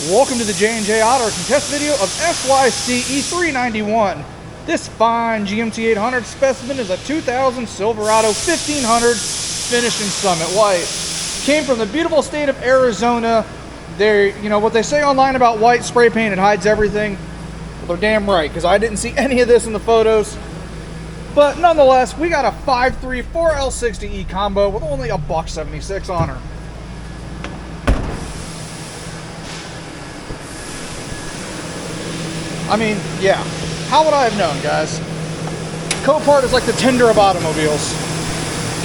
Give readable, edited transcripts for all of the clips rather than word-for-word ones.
Welcome to the J&J Auto test video of SYCE391. This fine GMT800 specimen is a 2000 Silverado 1500 finished in Summit White. Came from the beautiful state of Arizona. They're, you know, what they say online about white spray paint, it hides everything. Well, they're damn right, because I didn't see any of this in the photos. But nonetheless, we got a 5.3L Vortec combo with only a $176 on her. I mean, yeah. How would I have known, guys? Copart is like the Tinder of automobiles.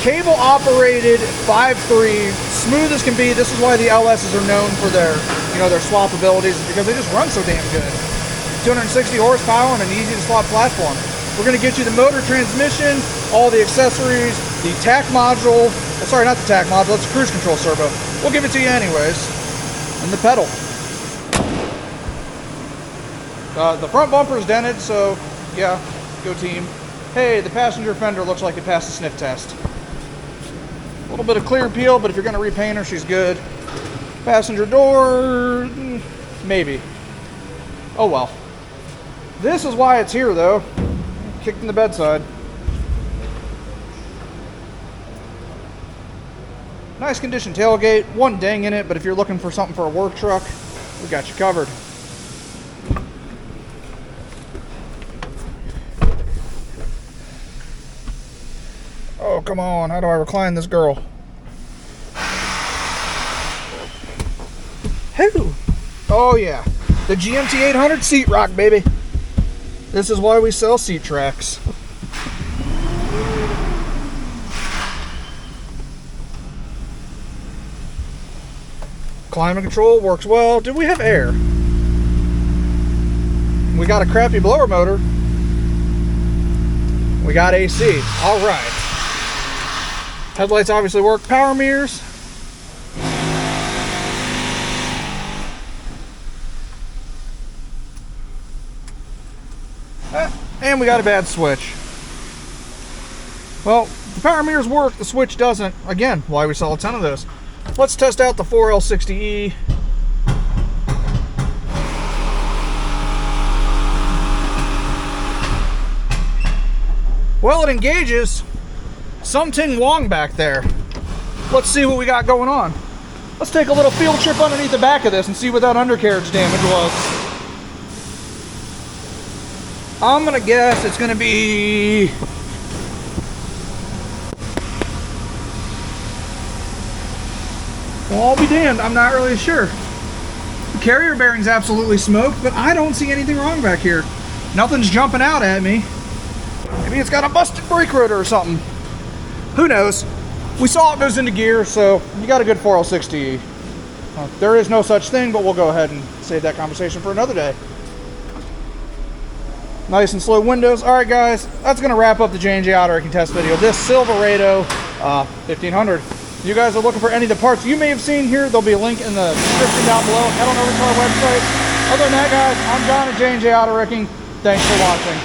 Cable operated 5.3, smooth as can be. This is why the LSs are known for their, you know, their swap abilities, because they just run so damn good. 260 horsepower and an easy to swap platform. We're going to get you the motor, transmission, all the accessories, the TAC module. Oh, sorry, not the TAC module, it's a cruise control servo. We'll give it to you anyways. And the pedal. The front bumper is dented, so yeah, go team. Hey, the passenger fender looks like it passed the sniff test. A little bit of clear peel, but if you're going to repaint her, she's good. Passenger door, maybe. Oh well. This is why it's here, though. Kicked in the bedside. Nice condition tailgate, one ding in it, but if you're looking for something for a work truck, we got you covered. Oh, come on, how do I recline this girl? Who? Oh yeah, the GMT800 seat rock, baby. This is why we sell seat tracks. Climate control works well. Do we have air? We got a crappy blower motor. We got AC. All right. Headlights obviously work. Power mirrors. And we got a bad switch. Well, the power mirrors work, the switch doesn't. Again, why we sell a ton of those. Let's test out the 4L60E. Well, it engages. Something wrong back there. Let's see what we got going on. Let's take a little field trip underneath the back of this and see what that undercarriage damage was. I'm gonna guess it's gonna be well, I'll be damned, I'm not really sure. The carrier bearing's absolutely smoked, but I don't see anything wrong back here. Nothing's jumping out at me. Maybe it's got a busted brake rotor or something. Who knows? We saw it goes into gear, so you got a good 4L60E. There is no such thing, but we'll go ahead and save that conversation for another day. Nice and slow windows. All right, guys, that's going to wrap up the J&J Auto Wrecking test video. This Silverado 1500. If you guys are looking for any of the parts you may have seen here, there'll be a link in the description down below. Head on over to our website. Other than that, guys, I'm John at J&J Auto Wrecking. Thanks for watching.